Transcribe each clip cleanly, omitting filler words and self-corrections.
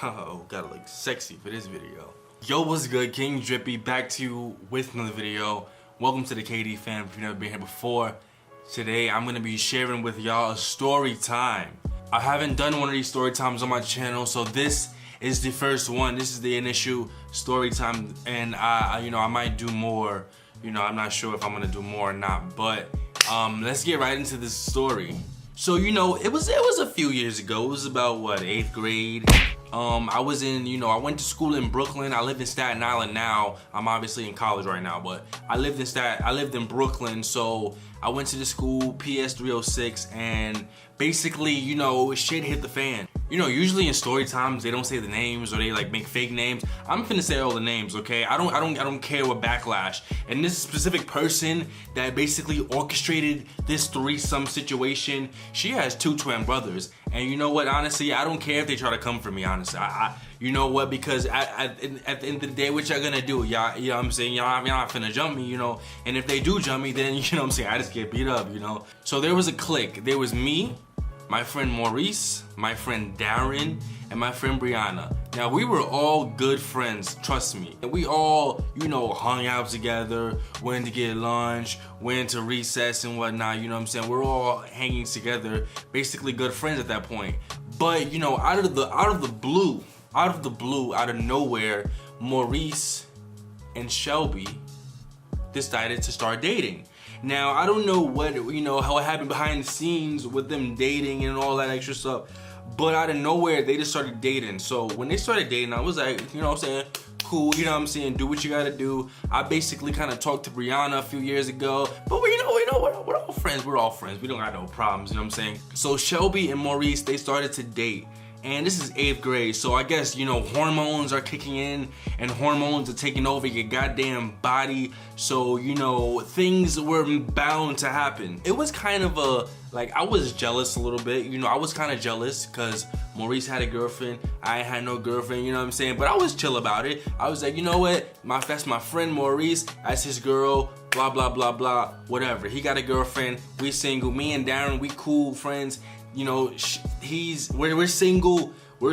Oh, gotta look sexy for this video. Yo, what's good? King Drippy back to you with another video. Welcome to the KD fam if you've never been here before. Today I'm gonna be sharing with y'all a story time. I haven't done one of these story times on my channel, so this is the first one. This is the initial story time, and I might do more. I'm not sure if I'm gonna do more or not, but let's get right into this story. So it was a few years ago. It was about what, 8th grade. I was in, I went to school in Brooklyn. I live in Staten Island now. I'm obviously in college right now, but I lived in Brooklyn, so I went to the school, PS 306, and basically, shit hit the fan. Usually in story times they don't say the names or they like make fake names. I'm finna say all the names, okay? I don't care what backlash. And this specific person that basically orchestrated this threesome situation, she has 2 twin brothers. And you know what? Honestly, I don't care if they try to come for me. Honestly, you know what? Because at the end of the day, what y'all gonna do? Y'all, you know what I'm saying? Y'all not finna jump me, And if they do jump me, then you know what I'm saying? I just get beat up, So there was a clique. There was me, my friend Maurice, my friend Darren, and my friend Brianna. Now we were all good friends, trust me. And we all, hung out together, went to get lunch, went to recess and whatnot, you know what I'm saying? We're all hanging together, basically good friends at that point. But out of the blue, out of nowhere, Maurice and Shelby decided to start dating. Now, I don't know what, how it happened behind the scenes with them dating and all that extra stuff, but out of nowhere, they just started dating. So when they started dating, I was like, cool, do what you gotta do. I basically kind of talked to Brianna a few years ago, but we're all friends, we don't got no problems, So Shelby and Maurice, they started to date. And this is 8th grade, so I guess, hormones are kicking in and hormones are taking over your goddamn body. So, things were bound to happen. It was kind of I was jealous a little bit. I was kind of jealous because Maurice had a girlfriend. I had no girlfriend, you know what I'm saying? But I was chill about it. I was like, you know what? That's my friend Maurice. That's his girl. Blah, blah, blah, blah. Whatever. He got a girlfriend. We single. Me and Darren, we cool friends. We're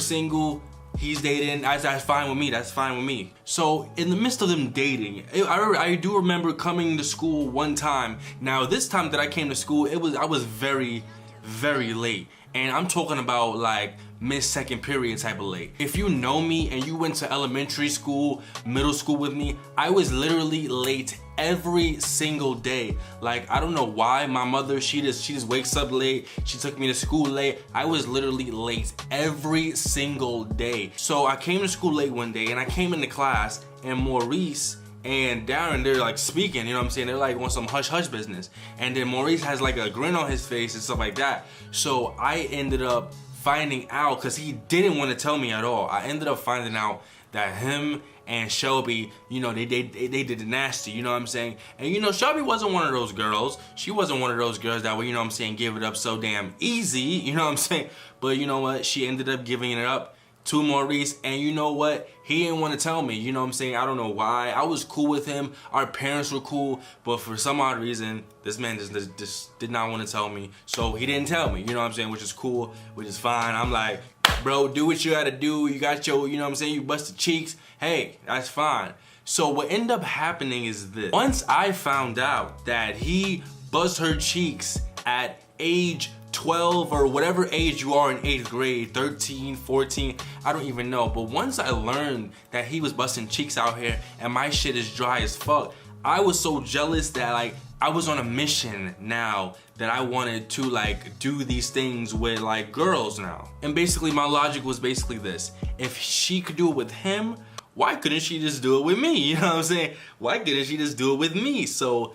single, he's dating, that's fine with me, So in the midst of them dating, I do remember coming to school one time. Now this time that I came to school, I was very, very late. And I'm talking about like mid-second period type of late. If you know me and you went to elementary school, middle school with me, I was literally late every single day. Like, I don't know why. My mother, she just wakes up late. She took me to school late. I was literally late every single day. So I came to school late one day and I came into class and Maurice and Darren, they're like speaking, They're like on some hush-hush business. And then Maurice has like a grin on his face and stuff like that. So I ended up finding out, because he didn't want to tell me at all. I ended up finding out that him and Shelby, they did the nasty, you know what I'm saying? And Shelby wasn't one of those girls. She wasn't one of those girls that would, give it up so damn easy, you know what I'm saying? But you know what? She ended up giving it up to Maurice, and you know what? He didn't want to tell me, you know what I'm saying? I don't know why. I was cool with him. Our parents were cool, but for some odd reason, this man just did not want to tell me. So he didn't tell me, you know what I'm saying? Which is cool, which is fine. I'm like, bro, do what you gotta do. You got your, you know what I'm saying? You busted cheeks. Hey, that's fine. So what ended up happening is this. Once I found out that he buzzed her cheeks at age 12 or whatever age you are in 8th grade, 13, 14, I don't even know. But once I learned that he was busting cheeks out here and my shit is dry as fuck, I was so jealous that I was on a mission now that I wanted to do these things with girls now. And basically my logic was basically this: if she could do it with him, why couldn't she just do it with me? You know what I'm saying? Why couldn't she just do it with me? So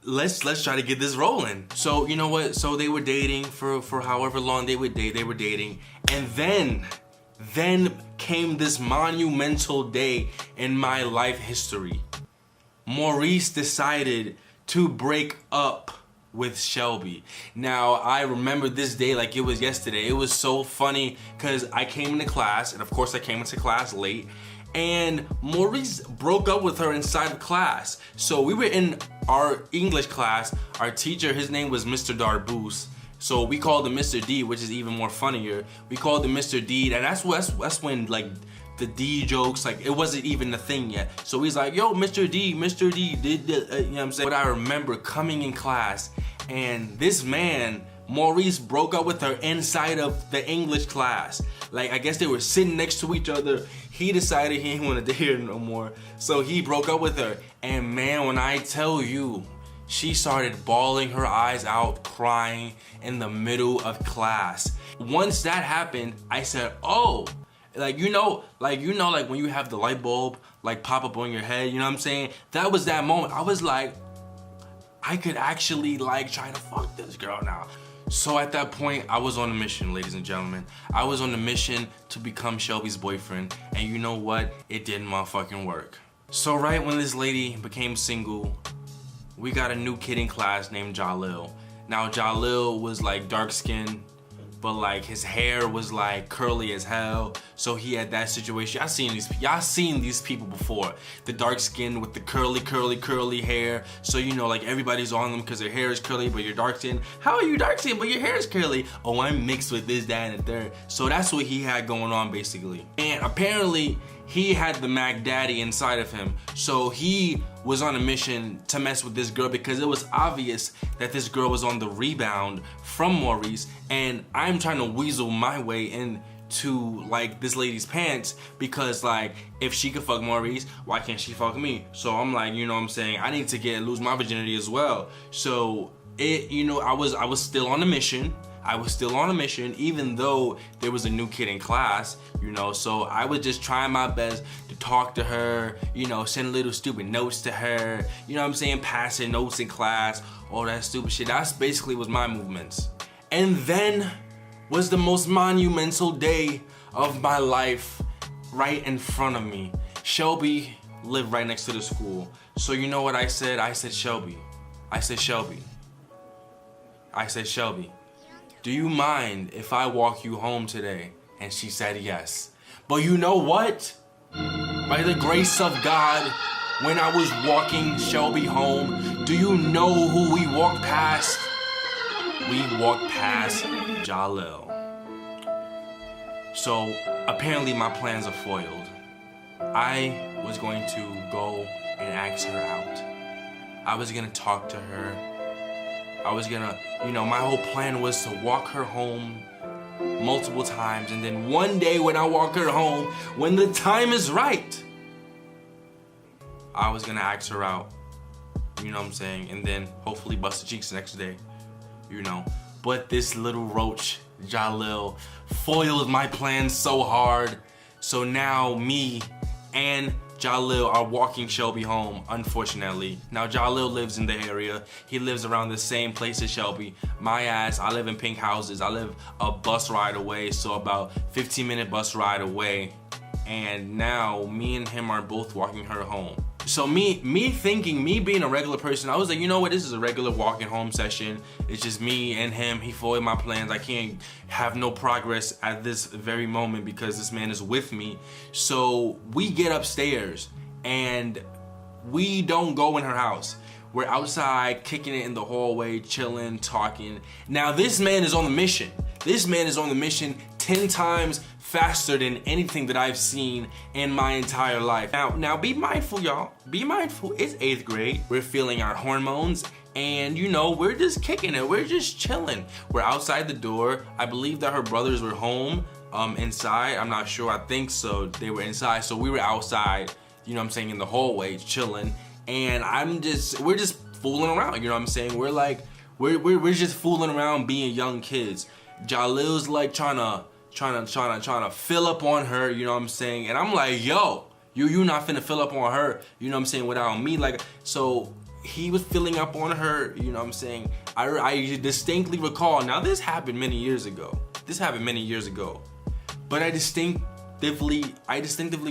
let's try to get this rolling. So you know what? So they were dating for however long they would date. They were dating, and then came this monumental day in my life history. Maurice decided to break up with Shelby. Now I remember this day like it was yesterday. It was so funny because I came into class, and of course I came into class late, and Maurice broke up with her inside the class. So we were in our English class. Our teacher, his name was Mr. Darboose. So we called him Mr. D, which is even more funnier. We called him Mr. D, and that's when like the D jokes, like it wasn't even a thing yet. So he's like, yo, Mr. D did the, you know what I'm saying? But I remember coming in class, and this man, Maurice, broke up with her inside of the English class. Like, I guess they were sitting next to each other. He decided he didn't want to hear no more, so he broke up with her. And man, when I tell you, she started bawling her eyes out, crying in the middle of class. Once that happened, I said, oh, like when you have the light bulb like pop up on your head, you know what I'm saying? That was that moment. I was like, I could actually like try to fuck this girl now. So at that point, I was on a mission, ladies and gentlemen. I was on a mission to become Shelby's boyfriend, and you know what? It didn't motherfucking work. So right when this lady became single, we got a new kid in class named Jalil. Now Jalil was like dark skinned, but like his hair was like curly as hell. So he had that situation. Y'all seen these people before. The dark skin with the curly hair. So you know, like everybody's on them because their hair is curly, but you're dark skinned. How are you dark skinned but your hair is curly? Oh, I'm mixed with this, that, and the third. So that's what he had going on basically. And apparently he had the Mac Daddy inside of him. So he was on a mission to mess with this girl because it was obvious that this girl was on the rebound from Maurice, and I'm trying to weasel my way into like this lady's pants because like if she could fuck Maurice, why can't she fuck me? So I'm like, you know what I'm saying, I need to lose my virginity as well. So I was still on a mission. I was still on a mission even though there was a new kid in class, you know, so I was just trying my best to talk to her, you know, send little stupid notes to her, you know what I'm saying, passing notes in class, all that stupid shit. That's basically was my movements. And then was the most monumental day of my life right in front of me. Shelby lived right next to the school. So you know what I said? I said, Shelby, do you mind if I walk you home today? And she said yes. But you know what? By the grace of God, when I was walking Shelby home, do you know who we walked past? We walked past Jalil. So apparently my plans are foiled. I was going to go and ask her out. I was gonna talk to her. I was gonna, my whole plan was to walk her home multiple times, and then one day when I walk her home, when the time is right, I was gonna ask her out, you know what I'm saying, and then hopefully bust the cheeks the next day, you know. But this little roach, Jalil, foiled my plans so hard. So now me and Jalil are walking Shelby home, unfortunately. Now Jalil lives in the area. He lives around the same place as Shelby. My ass, I live in pink houses. I live a bus ride away, so about 15-minute bus ride away. And now me and him are both walking her home. So me being a regular person, I was like, you know what, this is a regular walking home session. It's just me and him. He foiled my plans. I can't have no progress at this very moment because this man is with me. So we get upstairs and we don't go in her house. We're outside kicking it in the hallway, chilling, talking. Now this man is on the mission. This man is on the mission 10 times faster than anything that I've seen in my entire life. Now be mindful, y'all. Be mindful. It's 8th grade. We're feeling our hormones, and we're just kicking it. We're just chilling. We're outside the door. I believe that her brothers were home, inside. I'm not sure. I think so. They were inside. So we were outside, you know what I'm saying, in the hallway, chilling. And we're just fooling around. You know what I'm saying? We're like, we're just fooling around, being young kids. Jalil's like trying to fill up on her, you know what I'm saying? And I'm like, yo, you not finna fill up on her, you know what I'm saying, without me. Like, so he was filling up on her, you know what I'm saying? I distinctly recall, now this happened many years ago. But I distinctively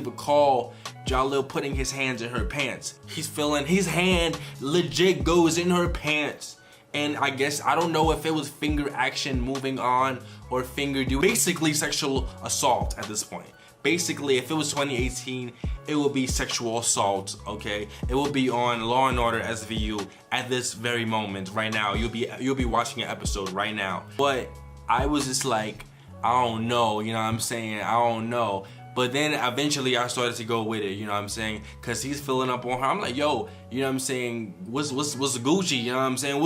recall Jalil putting his hands in her pants. His hand legit goes in her pants. And I guess, I don't know if it was finger action moving on or finger do. Basically sexual assault at this point. basically, if it was 2018, it would be sexual assault, okay? It would be on Law and Order SVU at this very moment, right now. You'll be watching an episode right now. But I was just like, I don't know, you know what I'm saying? I don't know. But then eventually I started to go with it, you know what I'm saying? Cause he's filling up on her. I'm like, yo, you know what I'm saying? What's Gucci? You know what I'm saying?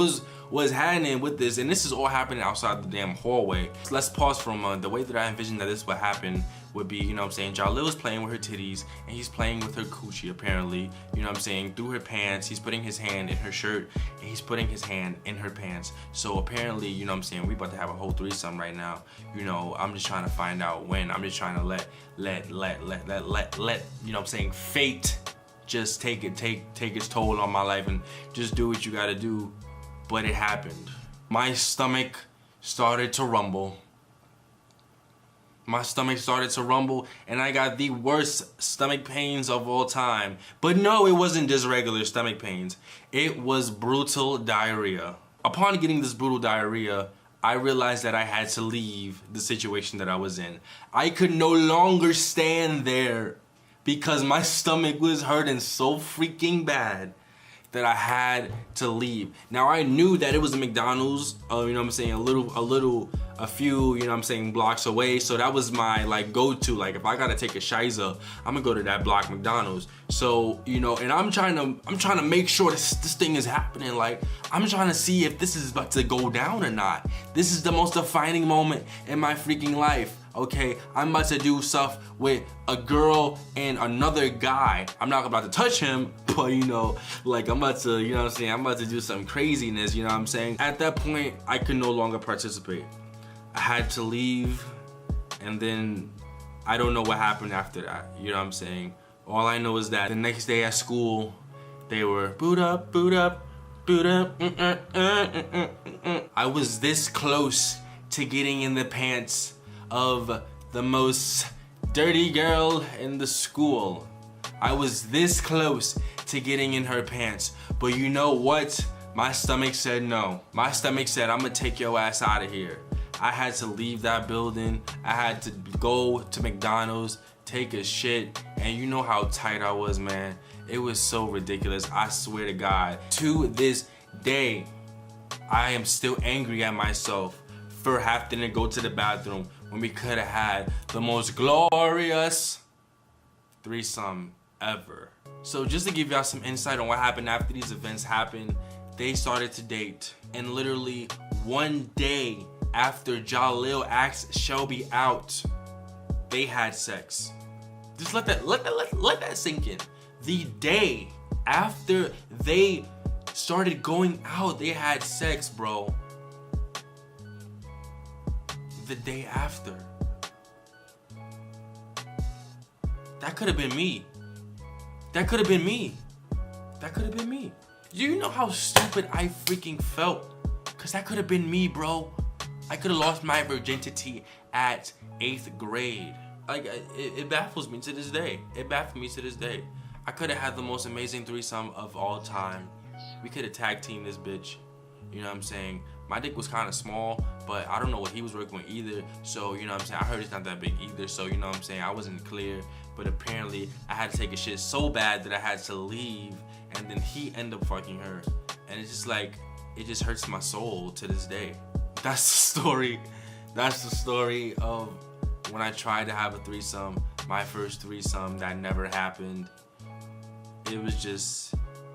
What's happening with this? And this is all happening outside the damn hallway. So let's pause for a moment. The way that I envisioned that this would happen would be, you know what I'm saying, Jalil is playing with her titties and he's playing with her coochie apparently, you know what I'm saying, through her pants. He's putting his hand in her shirt and he's putting his hand in her pants. So apparently, you know what I'm saying, we about to have a whole threesome right now. You know, I'm just trying to find out when. I'm just trying to let, you know what I'm saying, fate just take its toll on my life and just do what you gotta do. But it happened. My stomach started to rumble. My stomach started to rumble and I got the worst stomach pains of all time. But no, it wasn't just regular stomach pains. It was brutal diarrhea. Upon getting this brutal diarrhea, I realized that I had to leave the situation that I was in. I could no longer stand there because my stomach was hurting so freaking bad that I had to leave. Now I knew that it was a McDonald's, you know what I'm saying, a few, you know what I'm saying, blocks away. So that was my like go-to. Like if I gotta take a shiza, I'm gonna go to that block McDonald's. So, you know, and I'm trying to make sure this thing is happening. Like I'm trying to see if this is about to go down or not. This is the most defining moment in my freaking life. Okay, I'm about to do stuff with a girl and another guy. I'm not about to touch him, but you know, like I'm about to, you know what I'm saying, I'm about to do some craziness, you know what I'm saying? At that point, I could no longer participate. I had to leave, and then I don't know what happened after that, you know what I'm saying? All I know is that the next day at school, they were boot up, boot up, boot up, I was this close to getting in the pants of the most dirty girl in the school. I was this close to getting in her pants, but you know what? My stomach said no. My stomach said, I'm gonna take your ass out of here. I had to leave that building. I had to go to McDonald's, take a shit, and you know how tight I was, man. It was so ridiculous, I swear to God. To this day, I am still angry at myself for having to go to the bathroom when we could have had the most glorious threesome ever. So just to give y'all some insight on what happened after these events happened, they started to date. And literally one day after Jalil asked Shelby out, they had sex. Just let that sink in. The day after they started going out, they had sex, bro. The day after. That could have been me. That could have been me. That could have been me. Do you know how stupid I freaking felt? Cause that could have been me, bro. I could have lost my virginity at 8th grade. Like, it baffles me to this day. It baffles me to this day. I could have had the most amazing threesome of all time. We could have tag teamed this bitch. You know what I'm saying? My dick was kind of small, but I don't know what he was working with either. So, you know what I'm saying? I heard it's not that big either. So, you know what I'm saying? I wasn't clear. But apparently, I had to take a shit so bad that I had to leave. And then he ended up fucking her. And it's just like, it just hurts my soul to this day. That's the story. That's the story of when I tried to have a threesome. My first threesome that never happened. It was just...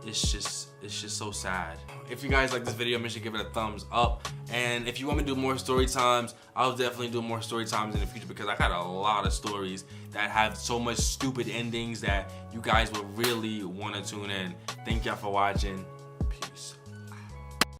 It's just so sad. If you guys like this video, make sure to give it a thumbs up. And if you want me to do more story times, I'll definitely do more story times in the future because I got a lot of stories that have so much stupid endings that you guys will really want to tune in. Thank y'all for watching.